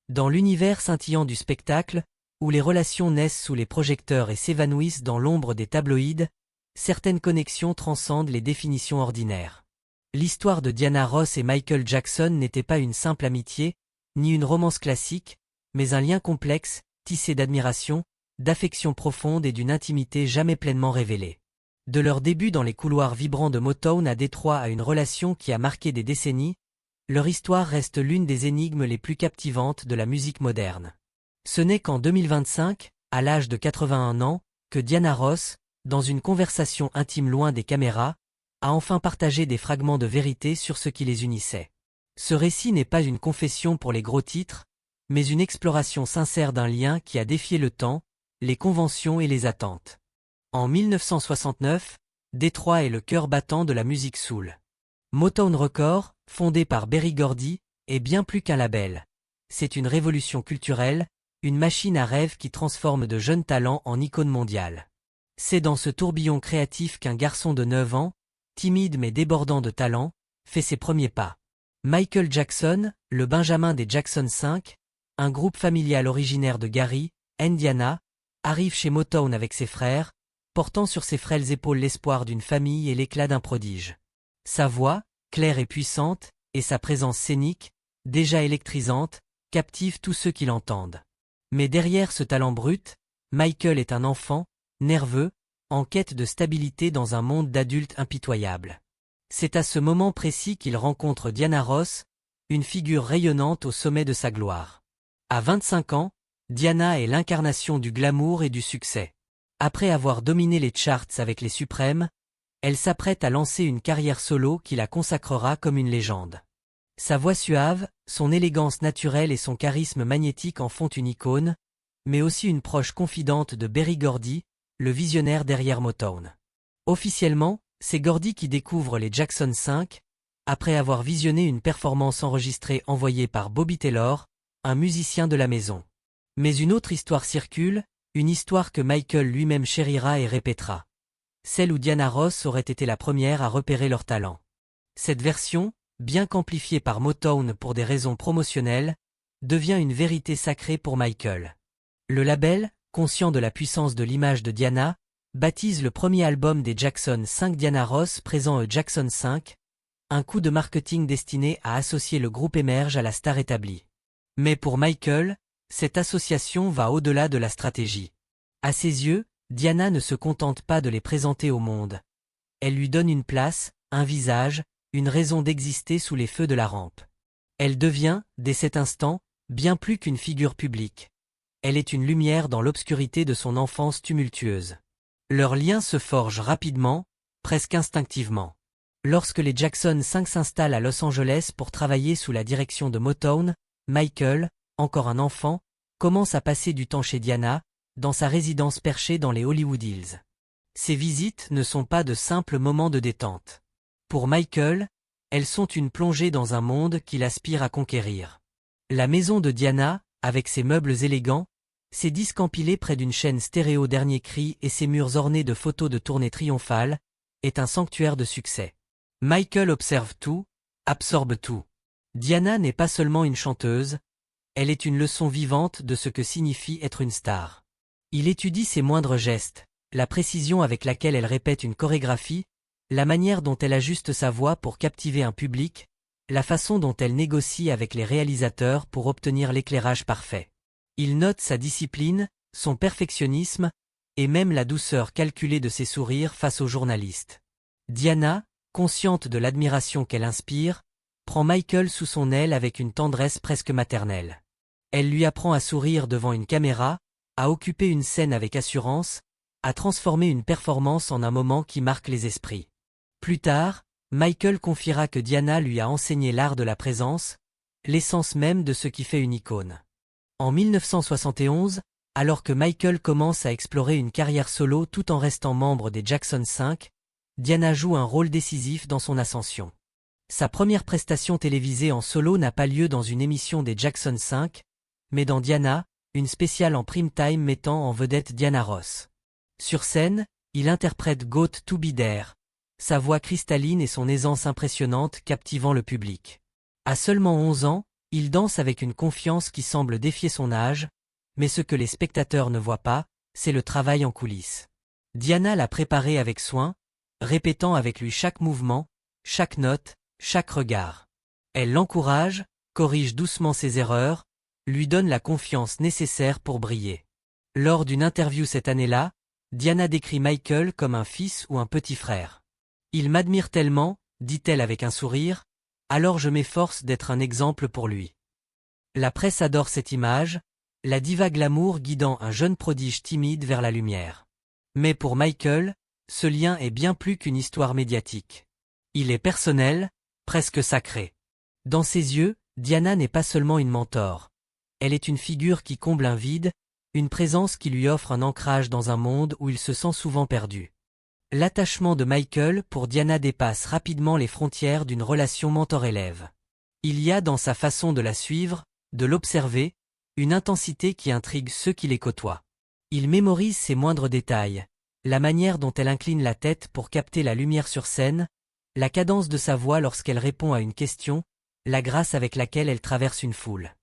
Dans l'univers scintillant du spectacle, où les relations naissent sous les projecteurs et s'évanouissent dans l'ombre des tabloïds, certaines connexions transcendent les définitions ordinaires. L'histoire de Diana Ross et Michael Jackson n'était pas une simple amitié, ni une romance classique, mais un lien complexe, tissé d'admiration, d'affection profonde et d'une intimité jamais pleinement révélée. De leur début dans les couloirs vibrants de Motown à Détroit à une relation qui a marqué des décennies, leur histoire reste l'une des énigmes les plus captivantes de la musique moderne. Ce n'est qu'en 2025, à l'âge de 81 ans, que Diana Ross, dans une conversation intime loin des caméras, a enfin partagé des fragments de vérité sur ce qui les unissait. Ce récit n'est pas une confession pour les gros titres, mais une exploration sincère d'un lien qui a défié le temps, les conventions et les attentes. En 1969, Détroit est le cœur battant de la musique soul. Motown Records, fondé par Berry Gordy, est bien plus qu'un label. C'est une révolution culturelle, une machine à rêve qui transforme de jeunes talents en icônes mondiales. C'est dans ce tourbillon créatif qu'un garçon de 9 ans, timide mais débordant de talent, fait ses premiers pas. Michael Jackson, le Benjamin des Jackson 5, un groupe familial originaire de Gary, Indiana, arrive chez Motown avec ses frères, portant sur ses frêles épaules l'espoir d'une famille et l'éclat d'un prodige. Sa voix, claire et puissante, et sa présence scénique, déjà électrisante, captive tous ceux qui l'entendent. Mais derrière ce talent brut, Michael est un enfant, nerveux, en quête de stabilité dans un monde d'adultes impitoyables. C'est à ce moment précis qu'il rencontre Diana Ross, une figure rayonnante au sommet de sa gloire. À 25 ans, Diana est l'incarnation du glamour et du succès. Après avoir dominé les charts avec les Suprêmes, elle s'apprête à lancer une carrière solo qui la consacrera comme une légende. Sa voix suave, son élégance naturelle et son charisme magnétique en font une icône, mais aussi une proche confidente de Berry Gordy, le visionnaire derrière Motown. Officiellement, c'est Gordy qui découvre les Jackson 5, après avoir visionné une performance enregistrée envoyée par Bobby Taylor, un musicien de la maison. Mais une autre histoire circule, une histoire que Michael lui-même chérira et répétera. Celle où Diana Ross aurait été la première à repérer leur talent. Cette version, bien qu'amplifiée par Motown pour des raisons promotionnelles, devient une vérité sacrée pour Michael. Le label, conscient de la puissance de l'image de Diana, baptise le premier album des Jackson 5 Diana Ross présent Jackson 5, un coup de marketing destiné à associer le groupe émerge à la star établie. Mais pour Michael, cette association va au-delà de la stratégie. À ses yeux, Diana ne se contente pas de les présenter au monde. Elle lui donne une place, un visage, une raison d'exister sous les feux de la rampe. Elle devient, dès cet instant, bien plus qu'une figure publique. Elle est une lumière dans l'obscurité de son enfance tumultueuse. Leur lien se forge rapidement, presque instinctivement. Lorsque les Jackson 5 s'installent à Los Angeles pour travailler sous la direction de Motown, Michael, encore un enfant, commence à passer du temps chez Diana, dans sa résidence perchée dans les Hollywood Hills. Ces visites ne sont pas de simples moments de détente. Pour Michael, elles sont une plongée dans un monde qu'il aspire à conquérir. La maison de Diana, avec ses meubles élégants, ses disques empilés près d'une chaîne stéréo dernier cri et ses murs ornés de photos de tournées triomphales, est un sanctuaire de succès. Michael observe tout, absorbe tout. Diana n'est pas seulement une chanteuse, elle est une leçon vivante de ce que signifie être une star. Il étudie ses moindres gestes, la précision avec laquelle elle répète une chorégraphie, la manière dont elle ajuste sa voix pour captiver un public, la façon dont elle négocie avec les réalisateurs pour obtenir l'éclairage parfait. Il note sa discipline, son perfectionnisme, et même la douceur calculée de ses sourires face aux journalistes. Diana, consciente de l'admiration qu'elle inspire, prend Michael sous son aile avec une tendresse presque maternelle. Elle lui apprend à sourire devant une caméra, à occuper une scène avec assurance, à transformer une performance en un moment qui marque les esprits. Plus tard, Michael confiera que Diana lui a enseigné l'art de la présence, l'essence même de ce qui fait une icône. En 1971, alors que Michael commence à explorer une carrière solo tout en restant membre des Jackson 5, Diana joue un rôle décisif dans son ascension. Sa première prestation télévisée en solo n'a pas lieu dans une émission des Jackson 5, mais dans Diana, une spéciale en prime time mettant en vedette Diana Ross. Sur scène, il interprète Got to Be There, sa voix cristalline et son aisance impressionnante captivant le public. À seulement 11 ans, Il danse avec une confiance qui semble défier son âge, mais ce que les spectateurs ne voient pas, c'est le travail en coulisses. Diana l'a préparé avec soin, répétant avec lui chaque mouvement, chaque note, chaque regard. Elle l'encourage, corrige doucement ses erreurs, lui donne la confiance nécessaire pour briller. Lors d'une interview cette année-là, Diana décrit Michael comme un fils ou un petit frère. Il m'admire tellement, dit-elle avec un sourire, alors je m'efforce d'être un exemple pour lui. La presse adore cette image, la diva glamour guidant un jeune prodige timide vers la lumière. Mais pour Michael, ce lien est bien plus qu'une histoire médiatique. Il est personnel, presque sacré. Dans ses yeux, Diana n'est pas seulement une mentor. Elle est une figure qui comble un vide, une présence qui lui offre un ancrage dans un monde où il se sent souvent perdu. L'attachement de Michael pour Diana dépasse rapidement les frontières d'une relation mentor-élève. Il y a dans sa façon de la suivre, de l'observer, une intensité qui intrigue ceux qui les côtoient. Il mémorise ses moindres détails, la manière dont elle incline la tête pour capter la lumière sur scène, la cadence de sa voix lorsqu'elle répond à une question, la grâce avec laquelle elle traverse une foule.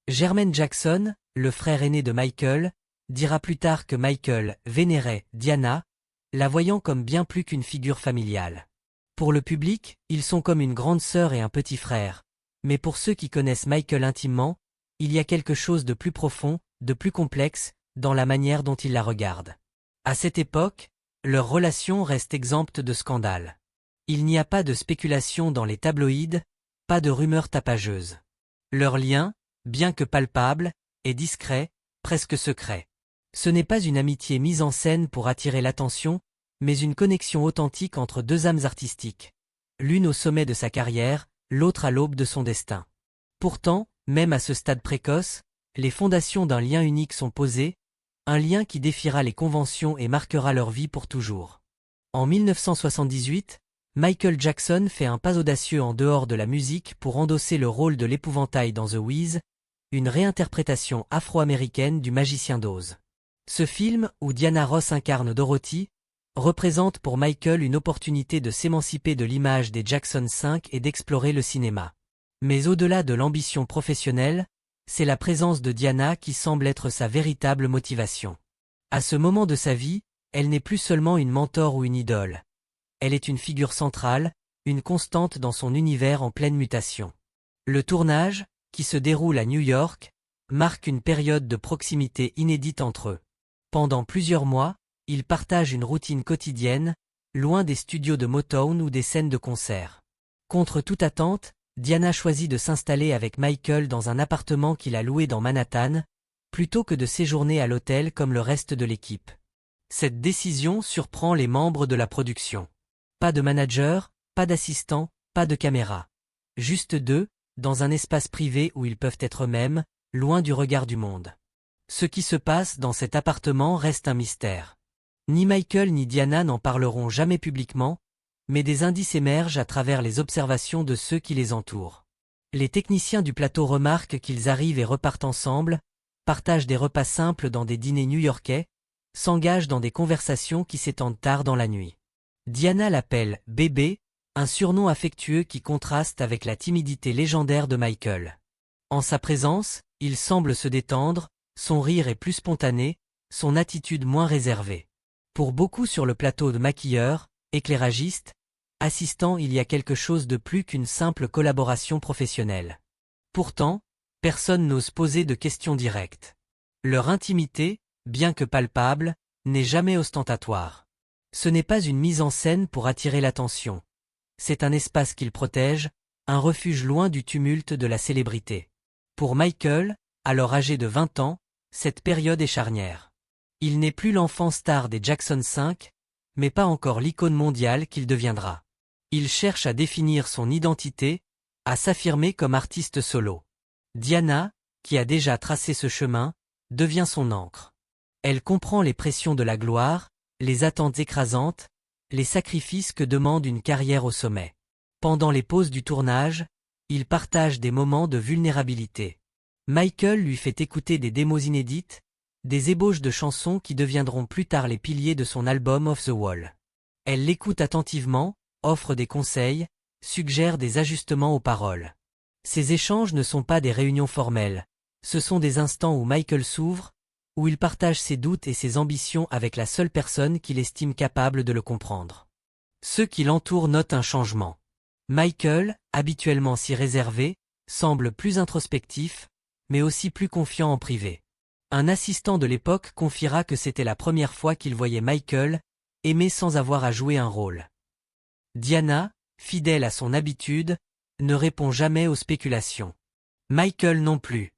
Jermaine Jackson, le frère aîné de Michael, dira plus tard que Michael vénérait Diana, la voyant comme bien plus qu'une figure familiale. Pour le public, ils sont comme une grande sœur et un petit frère, mais pour ceux qui connaissent Michael intimement, il y a quelque chose de plus profond, de plus complexe, dans la manière dont il la regarde. À cette époque, leur relation reste exempte de scandales. Il n'y a pas de spéculation dans les tabloïds, pas de rumeurs tapageuses. Leur lien, bien que palpable, est discret, presque secret. Ce n'est pas une amitié mise en scène pour attirer l'attention, mais une connexion authentique entre deux âmes artistiques. L'une au sommet de sa carrière, l'autre à l'aube de son destin. Pourtant, même à ce stade précoce, les fondations d'un lien unique sont posées, un lien qui défiera les conventions et marquera leur vie pour toujours. En 1978, Michael Jackson fait un pas audacieux en dehors de la musique pour endosser le rôle de l'épouvantail dans The Wiz, une réinterprétation afro-américaine du Magicien d'Oz. Ce film, où Diana Ross incarne Dorothy, représente pour Michael une opportunité de s'émanciper de l'image des Jackson 5 et d'explorer le cinéma. Mais au-delà de l'ambition professionnelle, c'est la présence de Diana qui semble être sa véritable motivation. À ce moment de sa vie, elle n'est plus seulement une mentor ou une idole. Elle est une figure centrale, une constante dans son univers en pleine mutation. Le tournage, qui se déroule à New York, marque une période de proximité inédite entre eux. Pendant plusieurs mois, ils partagent une routine quotidienne, loin des studios de Motown ou des scènes de concert. Contre toute attente, Diana choisit de s'installer avec Michael dans un appartement qu'il a loué dans Manhattan, plutôt que de séjourner à l'hôtel comme le reste de l'équipe. Cette décision surprend les membres de la production. Pas de manager, pas d'assistant, pas de caméra. Juste deux, dans un espace privé où ils peuvent être eux-mêmes, loin du regard du monde. Ce qui se passe dans cet appartement reste un mystère. Ni Michael ni Diana n'en parleront jamais publiquement, mais des indices émergent à travers les observations de ceux qui les entourent. Les techniciens du plateau remarquent qu'ils arrivent et repartent ensemble, partagent des repas simples dans des dîners new-yorkais, s'engagent dans des conversations qui s'étendent tard dans la nuit. Diana l'appelle « bébé », un surnom affectueux qui contraste avec la timidité légendaire de Michael. En sa présence, il semble se détendre, son rire est plus spontané, son attitude moins réservée. Pour beaucoup sur le plateau de maquilleurs, éclairagistes, assistants, il y a quelque chose de plus qu'une simple collaboration professionnelle. Pourtant, personne n'ose poser de questions directes. Leur intimité, bien que palpable, n'est jamais ostentatoire. Ce n'est pas une mise en scène pour attirer l'attention. C'est un espace qu'ils protègent, un refuge loin du tumulte de la célébrité. Pour Michael, alors âgé de 20 ans, cette période est charnière. Il n'est plus l'enfant star des Jackson 5, mais pas encore l'icône mondiale qu'il deviendra. Il cherche à définir son identité, à s'affirmer comme artiste solo. Diana, qui a déjà tracé ce chemin, devient son ancre. Elle comprend les pressions de la gloire, les attentes écrasantes, les sacrifices que demande une carrière au sommet. Pendant les pauses du tournage, ils partagent des moments de vulnérabilité. Michael lui fait écouter des démos inédites, des ébauches de chansons qui deviendront plus tard les piliers de son album Off the Wall. Elle l'écoute attentivement, offre des conseils, suggère des ajustements aux paroles. Ces échanges ne sont pas des réunions formelles, ce sont des instants où Michael s'ouvre, où il partage ses doutes et ses ambitions avec la seule personne qu'il estime capable de le comprendre. Ceux qui l'entourent notent un changement. Michael, habituellement si réservé, semble plus introspectif, mais aussi plus confiant en privé. Un assistant de l'époque confiera que c'était la première fois qu'il voyait Michael aimer sans avoir à jouer un rôle. Diana, fidèle à son habitude, ne répond jamais aux spéculations. Michael non plus.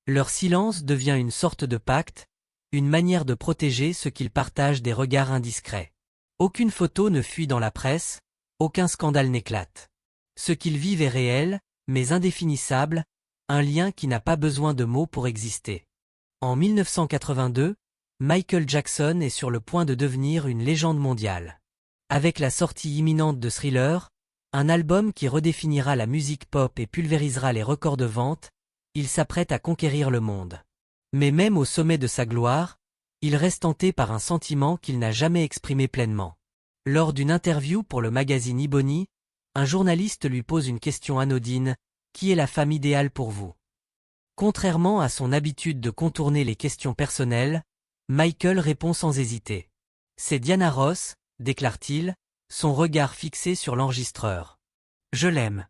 Leur silence devient une sorte de pacte, une manière de protéger ce qu'ils partagent des regards indiscrets. Aucune photo ne fuit dans la presse, aucun scandale n'éclate. Ce qu'ils vivent est réel, mais indéfinissable, un lien qui n'a pas besoin de mots pour exister. En 1982, Michael Jackson est sur le point de devenir une légende mondiale. Avec la sortie imminente de Thriller, un album qui redéfinira la musique pop et pulvérisera les records de vente, il s'apprête à conquérir le monde. Mais même au sommet de sa gloire, il reste hanté par un sentiment qu'il n'a jamais exprimé pleinement. Lors d'une interview pour le magazine Ebony, un journaliste lui pose une question anodine: « Qui est la femme idéale pour vous ?» Contrairement à son habitude de contourner les questions personnelles, Michael répond sans hésiter. « C'est Diana Ross », déclare-t-il, son regard fixé sur l'enregistreur. « Je l'aime.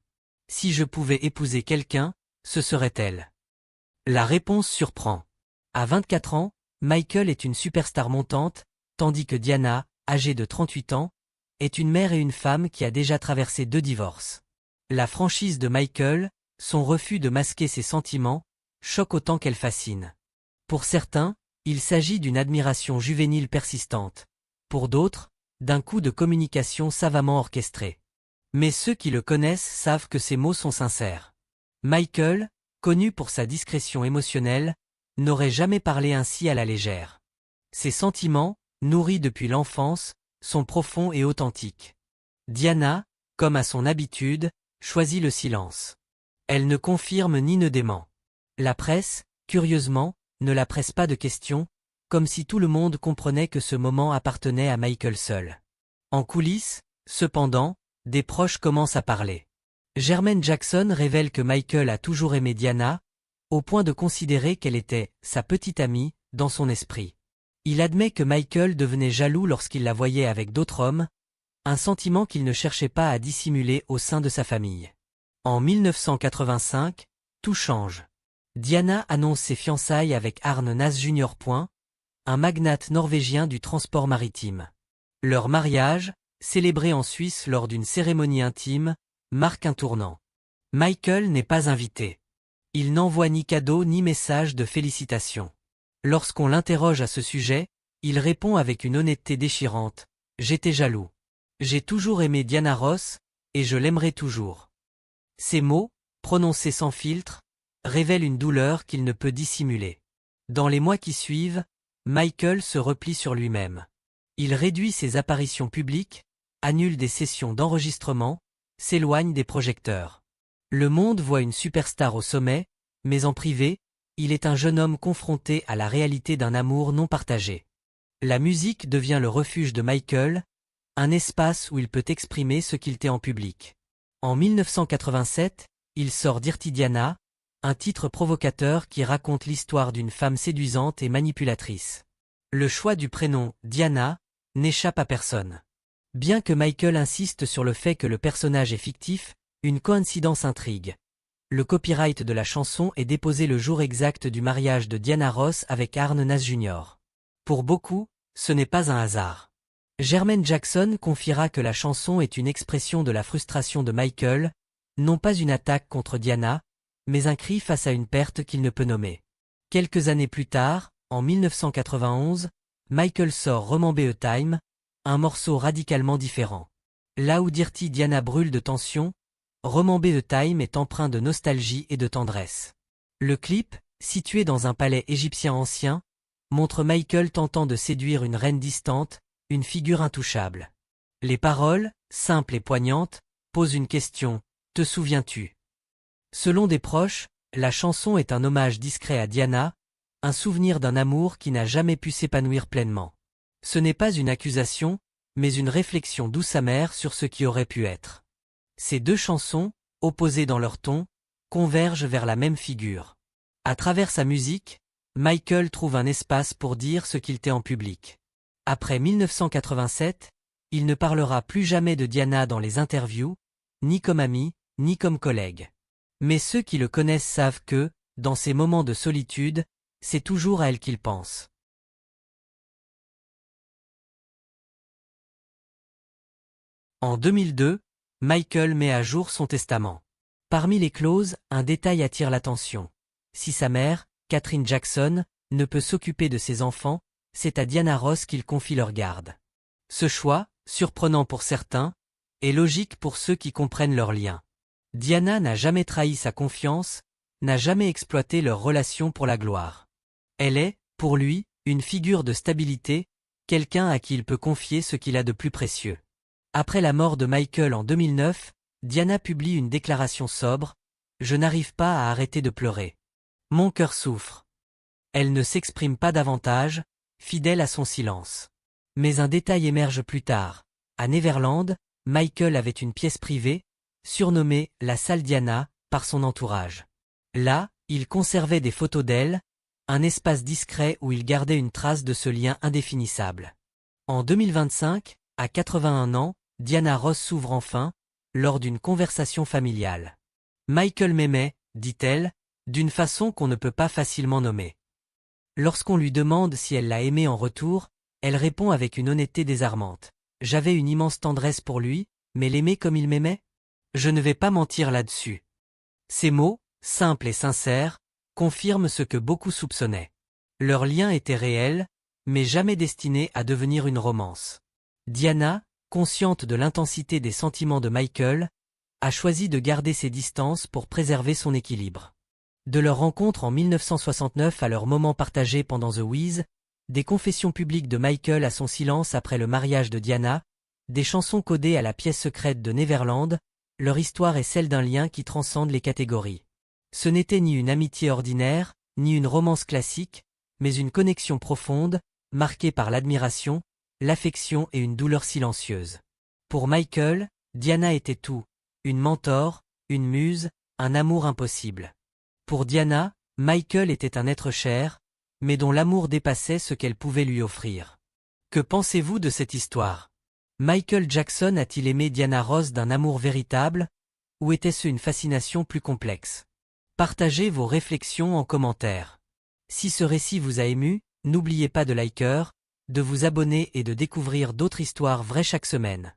Si je pouvais épouser quelqu'un, ce serait elle. » La réponse surprend. À 24 ans, Michael est une superstar montante, tandis que Diana, âgée de 38 ans, est une mère et une femme qui a déjà traversé 2 divorces. La franchise de Michael, son refus de masquer ses sentiments, choque autant qu'elle fascine. Pour certains, il s'agit d'une admiration juvénile persistante. Pour d'autres, d'un coup de communication savamment orchestré. Mais ceux qui le connaissent savent que ses mots sont sincères. Michael, connu pour sa discrétion émotionnelle, n'aurait jamais parlé ainsi à la légère. Ses sentiments, nourris depuis l'enfance, sont profonds et authentiques. Diana, comme à son habitude, choisit le silence. Elle ne confirme ni ne dément. La presse, curieusement, ne la presse pas de questions, comme si tout le monde comprenait que ce moment appartenait à Michael seul. En coulisses, cependant, des proches commencent à parler. Jermaine Jackson révèle que Michael a toujours aimé Diana, au point de considérer qu'elle était « sa petite amie » dans son esprit. Il admet que Michael devenait jaloux lorsqu'il la voyait avec d'autres hommes, un sentiment qu'il ne cherchait pas à dissimuler au sein de sa famille. En 1985, tout change. Diana annonce ses fiançailles avec Arne Næss Jr. Un magnate norvégien du transport maritime. Leur mariage, célébré en Suisse lors d'une cérémonie intime, marque un tournant. Michael n'est pas invité. Il n'envoie ni cadeau ni message de félicitations. Lorsqu'on l'interroge à ce sujet, il répond avec une honnêteté déchirante: « J'étais jaloux. J'ai toujours aimé Diana Ross, et je l'aimerai toujours. » Ces mots, prononcés sans filtre, révèlent une douleur qu'il ne peut dissimuler. Dans les mois qui suivent, Michael se replie sur lui-même. Il réduit ses apparitions publiques, annule des sessions d'enregistrement, s'éloigne des projecteurs. Le monde voit une superstar au sommet, mais en privé, il est un jeune homme confronté à la réalité d'un amour non partagé. La musique devient le refuge de Michael, un espace où il peut exprimer ce qu'il tait en public. En 1987, il sort Dirty Diana, un titre provocateur qui raconte l'histoire d'une femme séduisante et manipulatrice. Le choix du prénom Diana n'échappe à personne. Bien que Michael insiste sur le fait que le personnage est fictif, une coïncidence intrigue. Le copyright de la chanson est déposé le jour exact du mariage de Diana Ross avec Arne Næss Jr. Pour beaucoup, ce n'est pas un hasard. Jermaine Jackson confiera que la chanson est une expression de la frustration de Michael, non pas une attaque contre Diana, mais un cri face à une perte qu'il ne peut nommer. Quelques années plus tard, en 1991, Michael sort Remember a Time, un morceau radicalement différent. Là où Dirty Diana brûle de tension, Remember a Time est empreint de nostalgie et de tendresse. Le clip, situé dans un palais égyptien ancien, montre Michael tentant de séduire une reine distante, une figure intouchable. Les paroles, simples et poignantes, posent une question: te souviens-tu? Selon des proches, la chanson est un hommage discret à Diana, un souvenir d'un amour qui n'a jamais pu s'épanouir pleinement. Ce n'est pas une accusation, mais une réflexion douce amère sur ce qui aurait pu être. Ces deux chansons, opposées dans leur ton, convergent vers la même figure. À travers sa musique, Michael trouve un espace pour dire ce qu'il tait en public. Après 1987, il ne parlera plus jamais de Diana dans les interviews, ni comme ami, ni comme collègue. Mais ceux qui le connaissent savent que, dans ces moments de solitude, c'est toujours à elle qu'il pense. En 2002, Michael met à jour son testament. Parmi les clauses, un détail attire l'attention. Si sa mère, Catherine Jackson, ne peut s'occuper de ses enfants, c'est à Diana Ross qu'il confie leur garde. Ce choix, surprenant pour certains, est logique pour ceux qui comprennent leur lien. Diana n'a jamais trahi sa confiance, n'a jamais exploité leur relation pour la gloire. Elle est, pour lui, une figure de stabilité, quelqu'un à qui il peut confier ce qu'il a de plus précieux. Après la mort de Michael en 2009, Diana publie une déclaration sobre « Je n'arrive pas à arrêter de pleurer. Mon cœur souffre ». Elle ne s'exprime pas davantage, fidèle à son silence. Mais un détail émerge plus tard. À Neverland, Michael avait une pièce privée, surnommée « la salle Diana » par son entourage. Là, il conservait des photos d'elle, un espace discret où il gardait une trace de ce lien indéfinissable. En 2025, à 81 ans, Diana Ross s'ouvre enfin, lors d'une conversation familiale. Michael m'aimait, dit-elle, d'une façon qu'on ne peut pas facilement nommer. Lorsqu'on lui demande si elle l'a aimé en retour, elle répond avec une honnêteté désarmante. J'avais une immense tendresse pour lui, mais l'aimer comme il m'aimait? Je ne vais pas mentir là-dessus. Ces mots, simples et sincères, confirment ce que beaucoup soupçonnaient. Leur lien était réel, mais jamais destiné à devenir une romance. Diana, consciente de l'intensité des sentiments de Michael, a choisi de garder ses distances pour préserver son équilibre. De leur rencontre en 1969 à leur moment partagé pendant The Wiz, des confessions publiques de Michael à son silence après le mariage de Diana, des chansons codées à la pièce secrète de Neverland, leur histoire est celle d'un lien qui transcende les catégories. Ce n'était ni une amitié ordinaire, ni une romance classique, mais une connexion profonde, marquée par l'admiration, l'affection et une douleur silencieuse. Pour Michael, Diana était tout, une mentor, une muse, un amour impossible. Pour Diana, Michael était un être cher, mais dont l'amour dépassait ce qu'elle pouvait lui offrir. Que pensez-vous de cette histoire? Michael Jackson a-t-il aimé Diana Ross d'un amour véritable, ou était-ce une fascination plus complexe? Partagez vos réflexions en commentaire. Si ce récit vous a ému, n'oubliez pas de liker, de vous abonner et de découvrir d'autres histoires vraies chaque semaine.